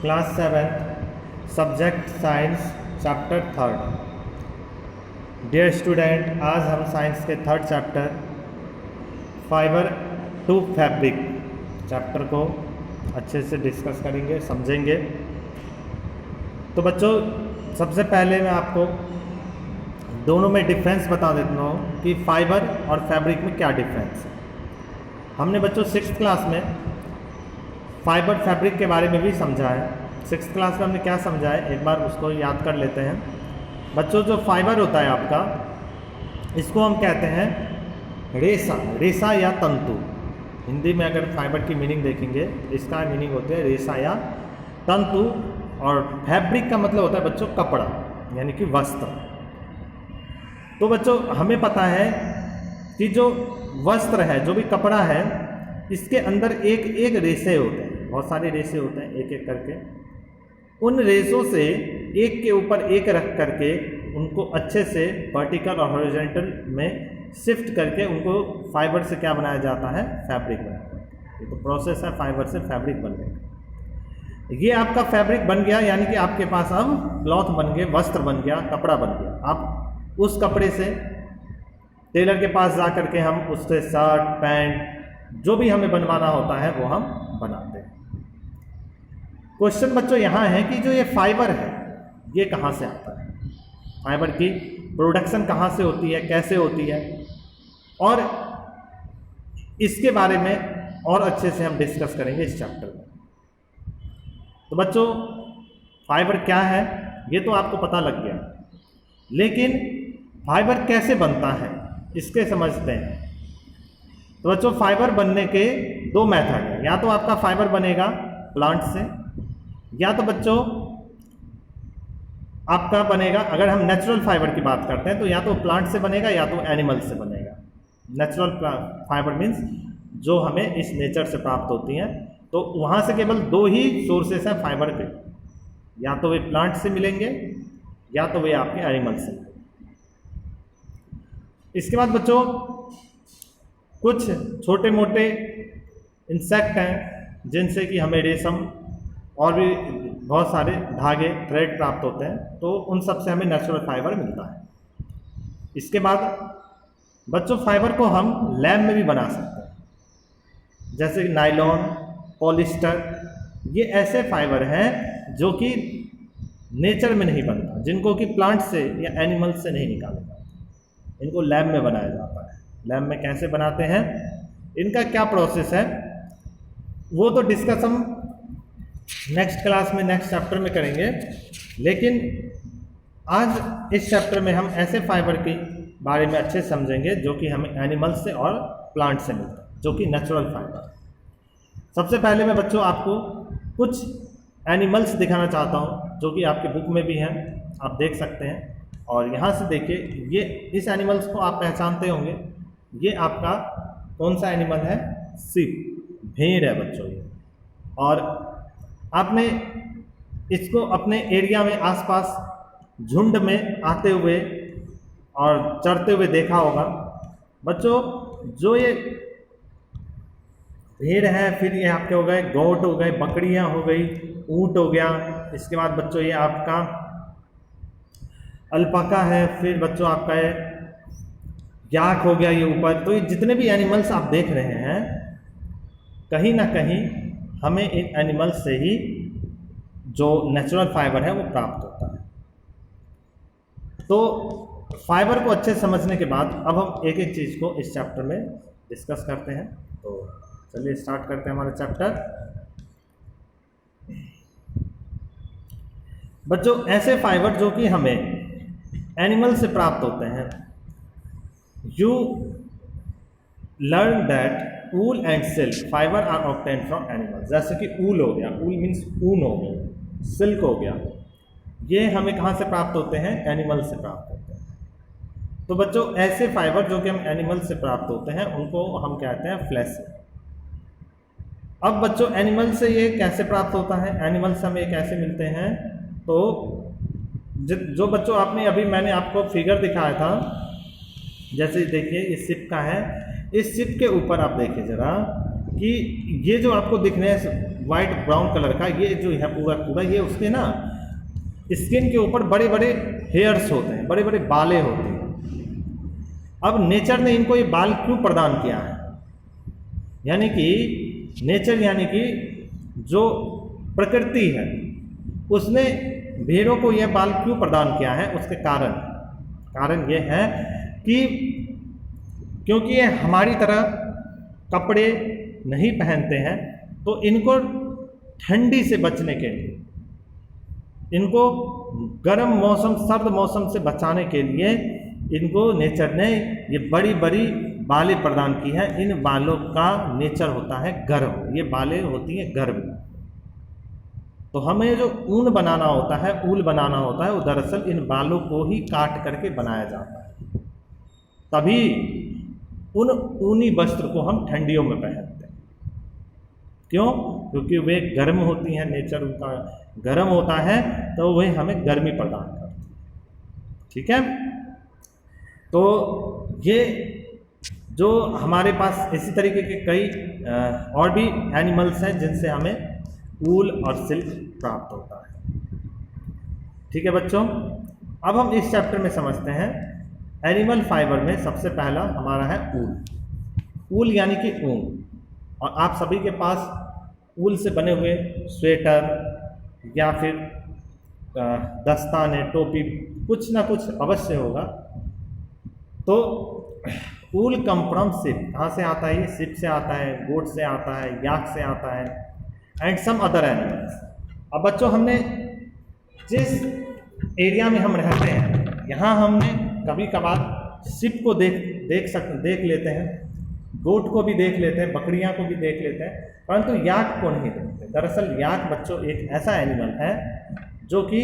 Class 7 subject science chapter 3। Dear student, आज हम science के 3rd chapter fibre to fabric chapter को अच्छे से डिस्कस करेंगे, समझेंगे। तो बच्चों, सबसे पहले मैं आपको दोनों में डिफरेंस बता देता हूँ कि फाइबर और फैब्रिक में क्या डिफरेंस है। हमने बच्चों 6th क्लास में फाइबर फैब्रिक के बारे में भी समझा है। 6th क्लास में हमने क्या समझा है, एक बार उसको याद कर लेते हैं। बच्चों, जो फाइबर होता है आपका, इसको हम कहते हैं रेशा या तंतु। हिंदी में अगर फाइबर की मीनिंग देखेंगे, इसका मीनिंग होता है रेशा या तंतु। और फैब्रिक का मतलब होता है बच्चों कपड़ा, यानी कि वस्त्र। तो बच्चों, हमें पता है कि जो वस्त्र है, जो भी कपड़ा है, इसके अंदर एक एक रेशे होते हैं, बहुत सारे रेशे होते हैं, एक एक करके। उन रेशों से एक के ऊपर एक रख करके उनको अच्छे से वर्टिकल और हॉरिजॉन्टल में शिफ्ट करके उनको फाइबर से क्या बनाया जाता है, फैब्रिक बनाया जाता है। ये तो प्रोसेस है फाइबर से फैब्रिक बनने का। ये आपका फैब्रिक बन गया, यानी कि आपके पास अब क्लॉथ बन गए, वस्त्र बन गया, कपड़ा बन गया। आप उस कपड़े से टेलर के पास जा करके हम उससे शर्ट, पैंट, जो भी हमें बनवाना होता है वो हम बनाते हैं। क्वेश्चन बच्चों यहाँ है कि जो ये फाइबर है, ये कहाँ से आता है, फाइबर की प्रोडक्शन कहाँ से होती है, कैसे होती है, और इसके बारे में और अच्छे से हम डिस्कस करेंगे इस चैप्टर में। तो बच्चों, फाइबर क्या है ये तो आपको पता लग गया, लेकिन फाइबर कैसे बनता है इसके समझते हैं। तो बच्चों, फाइबर बनने के दो मेथड हैं। या तो आपका फाइबर बनेगा प्लांट से, या तो बच्चों आपका बनेगा, अगर हम नेचुरल फाइबर की बात करते हैं, तो या तो प्लांट से बनेगा या तो एनिमल से बनेगा। नेचुरल फाइबर मीन्स जो हमें इस नेचर से प्राप्त होती हैं। तो वहाँ से केवल दो ही सोर्सेस हैं फाइबर के, या तो वे प्लांट से मिलेंगे या तो वे आपके एनिमल से। इसके बाद बच्चों, कुछ छोटे मोटे इंसेक्ट हैं जिनसे कि हमें रेशम और भी बहुत सारे धागे, थ्रेड प्राप्त होते हैं, तो उन सब से हमें नेचुरल फाइबर मिलता है। इसके बाद बच्चों, फाइबर को हम लैब में भी बना सकते हैं, जैसे नायलॉन, पॉलिस्टर। ये ऐसे फाइबर हैं जो कि नेचर में नहीं बनता, जिनको कि प्लांट से या एनिमल से नहीं निकाले जाते, इनको लैब में बनाया जाता है। लैब में कैसे बनाते हैं, इनका क्या प्रोसेस है, वो तो डिस्कस हम नेक्स्ट क्लास में, नेक्स्ट चैप्टर में करेंगे। लेकिन आज इस चैप्टर में हम ऐसे फाइबर के बारे में अच्छे समझेंगे जो कि हमें एनिमल से और प्लांट से मिलता है, जो कि नेचुरल फाइबर। सबसे पहले मैं बच्चों आपको कुछ एनिमल्स दिखाना चाहता हूँ, जो कि आपके बुक में भी हैं, आप देख सकते हैं। और यहाँ से देखिए, ये इस एनिमल्स को आप पहचानते होंगे। ये आपका कौन सा एनिमल है, सीप, भेड़ है बच्चों ये। और आपने इसको अपने एरिया में आसपास झुंड में आते हुए और चरते हुए देखा होगा। बच्चों, जो ये भेड़ है, फिर ये आपके हो गए गोट, हो गए बकरियां, हो गई ऊंट, हो गया। इसके बाद बच्चों ये आपका अल्पाका है, फिर बच्चों आपका ये याक हो गया, ये ऊपर। तो ये जितने भी एनिमल्स आप देख रहे हैं, कहीं ना कहीं हमें इन एनिमल्स से ही जो नेचुरल फाइबर है वो प्राप्त होता है। तो फाइबर को अच्छे समझने के बाद अब हम एक एक चीज़ को इस चैप्टर में डिस्कस करते हैं। तो चलिए स्टार्ट करते हैं हमारा चैप्टर। बच्चों, ऐसे फाइबर जो कि हमें एनिमल से प्राप्त होते हैं, you learn that wool and silk fibre are obtained from animals. जैसे कि ऊल हो गया, ऊल मीन्स ऊन हो गया, सिल्क हो गया, ये हमें कहाँ से प्राप्त होते हैं, एनिमल से प्राप्त होते हैं। तो बच्चों, ऐसे फाइबर जो कि हम एनिमल से प्राप्त होते हैं, उनको हम कहते हैं फ्लैश। अब बच्चों, एनिमल से ये कैसे प्राप्त होता है, एनिमल से हमें कैसे मिलते हैं। तो जो बच्चों आपने अभी मैंने आपको फिगर दिखाया था, जैसे देखिए इस शिप का है, इस शिप के ऊपर आप देखिए जरा कि ये जो आपको दिख रहे हैं वाइट ब्राउन कलर का, ये जो है पूरा पूरा ये उसके ना स्किन के ऊपर बड़े बड़े हेयर्स होते हैं, बड़े बड़े बालें होते हैं। अब नेचर ने इनको ये बाल क्यों प्रदान किया है, यानी कि नेचर यानी कि जो प्रकृति है उसने भेड़ों को यह बाल क्यों प्रदान किया है, उसके कारण ये है कि क्योंकि ये हमारी तरह कपड़े नहीं पहनते हैं, तो इनको ठंडी से बचने के लिए, इनको गर्म मौसम सर्द मौसम से बचाने के लिए इनको नेचर ने ये बड़ी बड़ी बालें प्रदान की हैं। इन बालों का नेचर होता है गर्म, ये बालें होती हैं गर्म। तो हमें जो ऊन बनाना होता है, ऊल बनाना होता है, वो दरअसल इन बालों को ही काट करके बनाया जाता है। तभी उन ऊनी वस्त्र को हम ठंडियों में पहनते हैं। क्यों? क्योंकि वे गर्म होती हैं, नेचर उनका गर्म होता है, तो वे हमें गर्मी प्रदान करते हैं। ठीक है, तो ये जो हमारे पास इसी तरीके के कई और भी एनिमल्स हैं जिनसे हमें ऊल और सिल्क प्राप्त होता है। ठीक है बच्चों, अब हम इस चैप्टर में समझते हैं एनिमल फाइबर में सबसे पहला हमारा है ऊल। ऊल यानी कि ऊन, और आप सभी के पास ऊल से बने हुए स्वेटर या फिर दस्ताने, टोपी, कुछ ना कुछ अवश्य होगा। तो ऊल कम फ्रॉम शिप, कहाँ से आता है? ये शिप से आता है, गोट से आता है, याक से आता है, एंड सम अदर एनिमल्स। अब बच्चों, हमने जिस एरिया में हम रहते हैं, यहाँ हमने कभी कभार शिप को देख लेते हैं, गोट को भी देख लेते हैं, बकरियाँ को भी देख लेते हैं, परंतु याक को नहीं देखते। दरअसल याक बच्चों एक ऐसा एनिमल है जो कि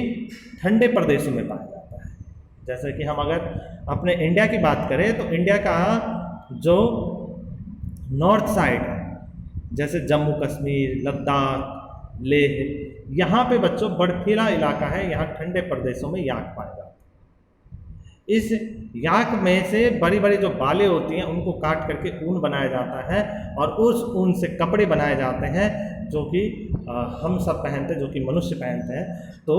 ठंडे प्रदेशों में पाया जाता है। जैसे कि हम अगर अपने इंडिया की बात करें तो इंडिया का जो नॉर्थ साइड है, जैसे जम्मू कश्मीर, लद्दाख, लेह, यहाँ पे बच्चों बर्फीला इलाका है, यहाँ ठंडे प्रदेशों में याक पाया जाता है। इस याक में से बड़ी बड़ी जो बालें होती हैं उनको काट करके ऊन बनाया जाता है, और उस ऊन से कपड़े बनाए जाते हैं जो कि हम सब पहनते हैं, जो कि मनुष्य पहनते हैं। तो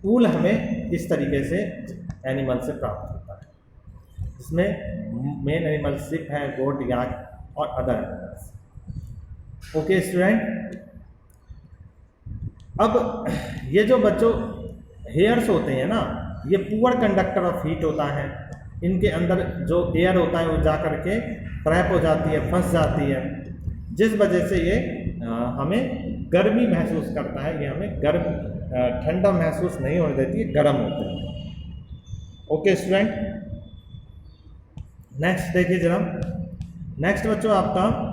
ऊल हमें इस तरीके से एनिमल से प्राप्त होता है, जिसमें मेन एनिमल शिप है, गोट, याक और अदर एनिमल्स। ओके स्टूडेंट, अब ये जो बच्चों हेयर्स होते हैं ना, ये पुअर कंडक्टर ऑफ हीट होता है। इनके अंदर जो एयर होता है वो जा करके ट्रैप हो जाती है, फंस जाती है, जिस वजह से ये हमें गर्मी महसूस करता है। ये हमें ठंडा महसूस नहीं होने देती है, गर्म होते हैं। ओके स्टूडेंट, नेक्स्ट देखिए जरा। नेक्स्ट बच्चों आपका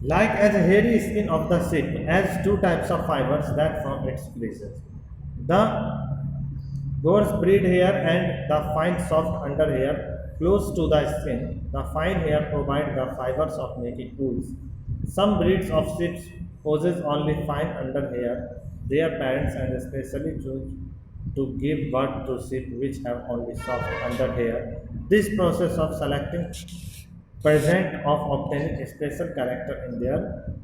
like as a hairy skin of the ship has two types of fibers that form its fleeces, the coarse braid hair and the fine soft under hair close to the skin. The fine hair provide the fibers of making wools. Some breeds of ships possess only fine under hair. Their parents and especially choose to give birth to sheep which have only soft under hair. This process of selecting present of obtaining a special character in their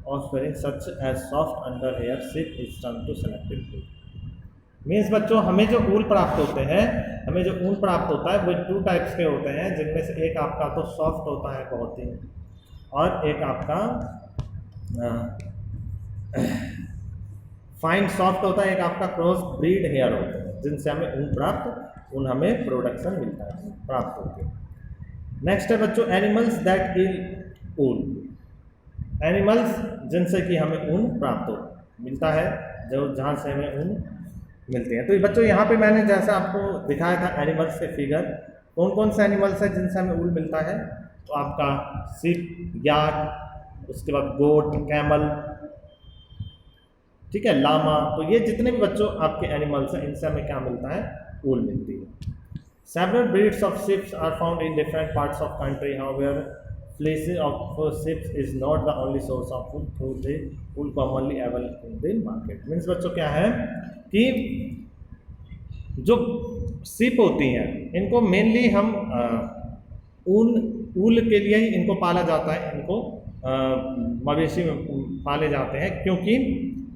offspring such as soft under hair sheep is termed to selective breed। Means बच्चों, हमें जो ऊल प्राप्त होते हैं, हमें जो ऊन प्राप्त होता है वो टू टाइप्स के होते हैं, जिनमें से एक आपका तो सॉफ्ट होता है बहुत ही, और एक आपका फाइन सॉफ्ट होता है, एक आपका क्रॉस ब्रीड हेयर होता है, जिनसे हमें ऊन हमें प्रोडक्शन मिलता है, प्राप्त होती है। नेक्स्ट है बच्चों animals that yield wool. Animals जिनसे कि हमें ऊन प्राप्त मिलता है, जो जहाँ से हमें ऊन मिलती है। तो बच्चों यहाँ पे मैंने जैसा आपको दिखाया था एनिमल्स के फिगर, कौन कौन से एनिमल्स हैं जिनसे हमें ऊल मिलता है? तो आपका शिप, याक, उसके बाद गोट, कैमल, ठीक है, लामा। तो ये जितने भी बच्चों आपके एनिमल्स हैं, इनसे हमें क्या मिलता है? ऊल मिलती है। Several breeds of ships are found in different parts of country. However, fleece of ships is not the only source of wool through the wool commonly available in the market. Means बच्चों क्या है कि जो ship होती हैं, इनको mainly हम ऊल के लिए ही इनको पाला जाता है, इनको मवेशी पाले जाते हैं, क्योंकि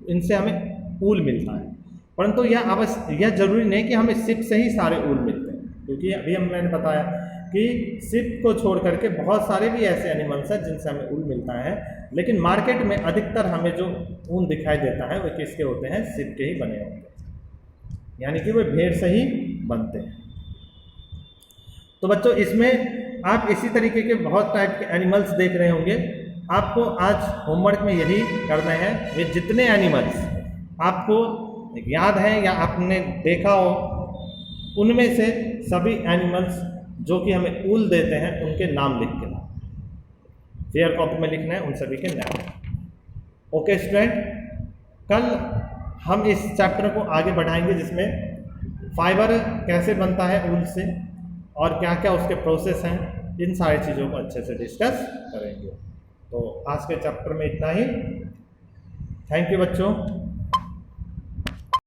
इनसे हमें ऊल मिलता है। परंतु यह जरूरी नहीं कि हमें सिप से ही सारे ऊल मिलते हैं, क्योंकि अभी मैंने बताया कि सिप को छोड़ करके बहुत सारे भी ऐसे एनिमल्स हैं जिनसे हमें ऊल मिलता है, लेकिन मार्केट में अधिकतर हमें जो ऊन दिखाई देता है वो किसके होते हैं? सिप के ही बने होते हैं, यानी कि वे भेड़ से ही बनते हैं। तो बच्चों, इसमें आप इसी तरीके के बहुत टाइप के एनिमल्स देख रहे होंगे। आपको आज होमवर्क में यही करना है, वे जितने एनिमल्स आपको याद हैं या आपने देखा हो, उनमें से सभी एनिमल्स जो कि हमें ऊल देते हैं उनके नाम लिख के लाओ। फेयर कॉपी में लिखना है उन सभी के नाम। ओके स्टूडेंट, कल हम इस चैप्टर को आगे बढ़ाएंगे जिसमें फाइबर कैसे बनता है ऊल से और क्या क्या उसके प्रोसेस हैं, इन सारी चीज़ों को अच्छे से डिस्कस करेंगे। तो आज के चैप्टर में इतना ही। थैंक यू बच्चों।